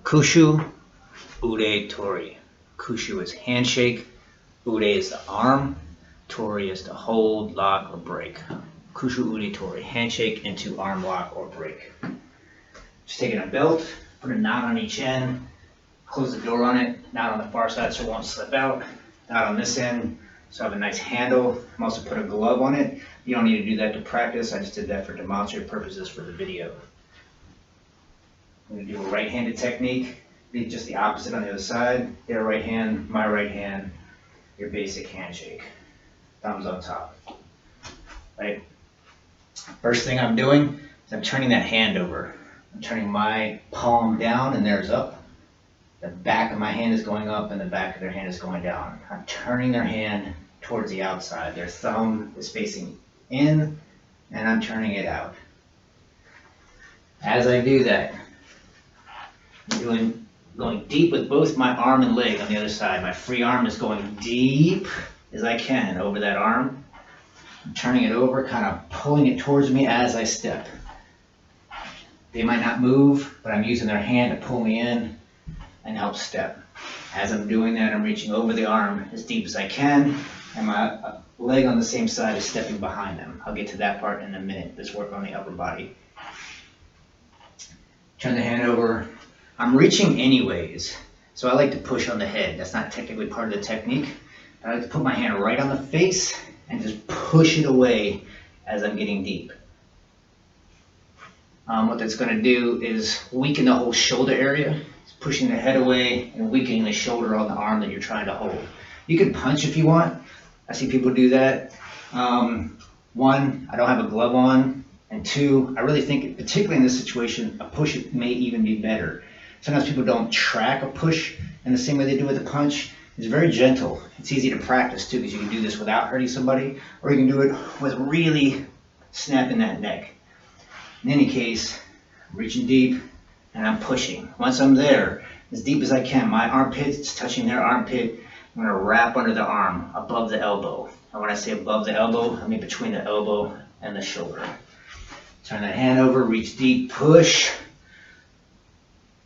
Akushu, Ude, Tori. Akushu is handshake, Ude is the arm, Tori is the hold, lock, or break. Akushu, Ude, Tori. Handshake into arm lock or break. Just taking a belt, put a knot on each end, close the door on it, knot on the far side so it won't slip out, knot on this end so I have a nice handle. I'm also put a glove on it. You don't need to do that to practice. I just did that for demonstrative purposes for the video. I'm going to do a right-handed technique, be just the opposite on the other side. Their right hand, my right hand, your basic handshake. Thumbs on top. Right? First thing I'm doing is I'm turning that hand over. I'm turning my palm down and theirs up. The back of my hand is going up and the back of their hand is going down. I'm turning their hand towards the outside. Their thumb is facing in and I'm turning it out. As I do that, I'm going deep with both my arm and leg on the other side. My free arm is going deep as I can over that arm. I'm turning it over, kind of pulling it towards me as I step. They might not move, but I'm using their hand to pull me in and help step. As I'm doing that, I'm reaching over the arm as deep as I can, and my leg on the same side is stepping behind them. I'll get to that part in a minute. Let's work on the upper body. Turn the hand over. I'm reaching anyways, so I like to push on the head. That's not technically part of the technique. I like to put my hand right on the face and just push it away as I'm getting deep. What that's going to do is weaken the whole shoulder area. It's pushing the head away and weakening the shoulder on the arm that you're trying to hold. You can punch if you want. I see people do that. One, I don't have a glove on. And two, I really think, particularly in this situation, a push may even be better. Sometimes people don't track a push in the same way they do with a punch. It's very gentle. It's easy to practice too because you can do this without hurting somebody, or you can do it with really snapping that neck. In any case, I'm reaching deep and I'm pushing. Once I'm there, as deep as I can, my armpit is touching their armpit. I'm going to wrap under the arm, above the elbow. And when I say above the elbow, I mean between the elbow and the shoulder. Turn that hand over, reach deep, push,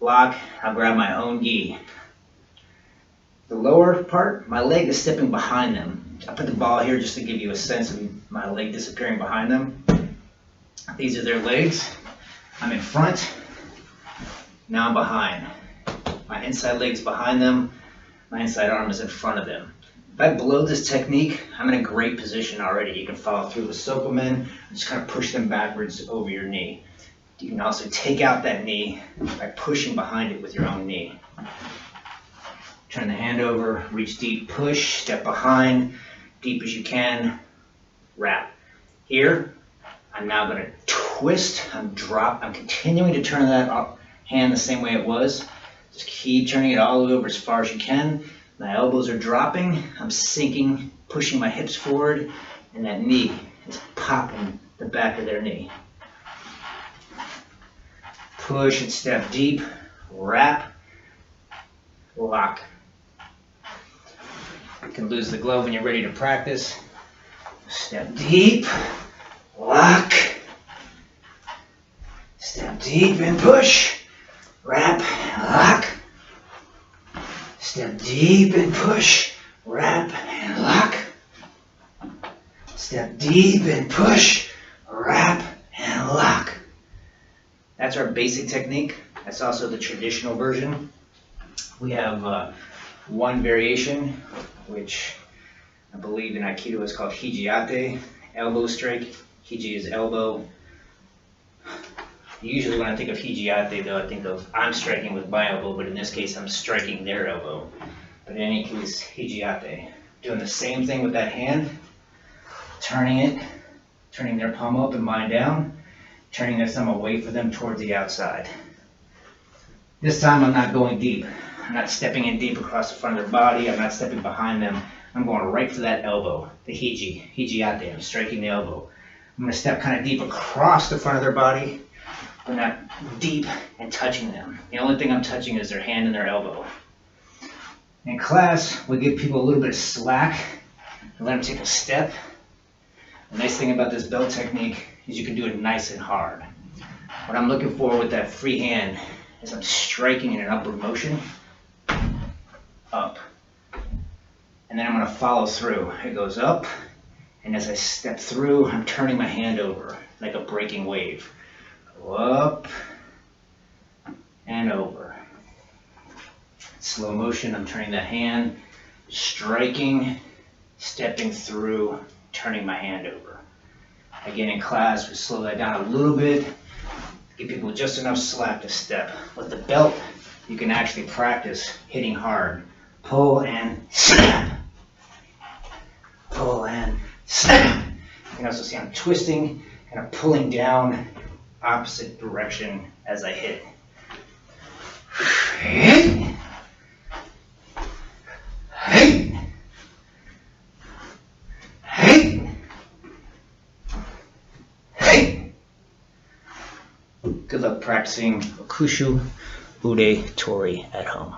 block. I'll grab my own gi. The lower part, my leg is stepping behind them. I put the ball here just to give you a sense of my leg disappearing behind them. These are their legs. I'm in front. Now I'm behind. My inside leg's behind them. My inside arm is in front of them. If I blow this technique, I'm in a great position already. You can follow through with soak them in, just kind of push them backwards over your knee. You can also take out that knee by pushing behind it with your own knee. Turn the hand over, reach deep, push, step behind, deep as you can, wrap. Here, I'm now going to twist, I'm continuing to turn that hand the same way it was. Just keep turning it all the way over as far as you can. My elbows are dropping, I'm sinking, pushing my hips forward, and that knee is popping the back of their knee. Push and step deep, wrap, lock. You can lose the glove when you're ready to practice. Step deep, lock, step deep and push, wrap, lock. Step deep and push, wrap and lock. Step deep and push, wrap and lock. That's our basic technique. That's also the traditional version. We have one variation, which I believe in Aikido is called Hijiate, elbow strike. Hiji is elbow. Usually when I think of Hijiate, though, I think of I'm striking with my elbow, but in this case I'm striking their elbow. But in any case, Hijiate. Doing the same thing with that hand, turning their palm up and mine down, turning their thumb away from them towards the outside. This time I'm not going deep. I'm not stepping in deep across the front of their body. I'm not stepping behind them. I'm going right for that elbow, the Hijiate. I'm striking the elbow. I'm going to step kind of deep across the front of their body, but not deep and touching them. The only thing I'm touching is their hand and their elbow. In class, we give people a little bit of slack and let them take a step. The nice thing about this belt technique is you can do it nice and hard. What I'm looking for with that free hand as I'm striking in an upward motion, up. And then I'm going to follow through. It goes up, and as I step through, I'm turning my hand over like a breaking wave. Go up and over. Slow motion, I'm turning that hand, striking, stepping through, turning my hand over. Again, in class, we slow that down a little bit, give people just enough slack to step. With the belt, you can actually practice hitting hard. Pull and snap. Pull and snap. You can also see I'm twisting and I'm pulling down opposite direction as I hit. Hey. Hey. Hey. Hey. Good luck practicing Akushu, Tori at home.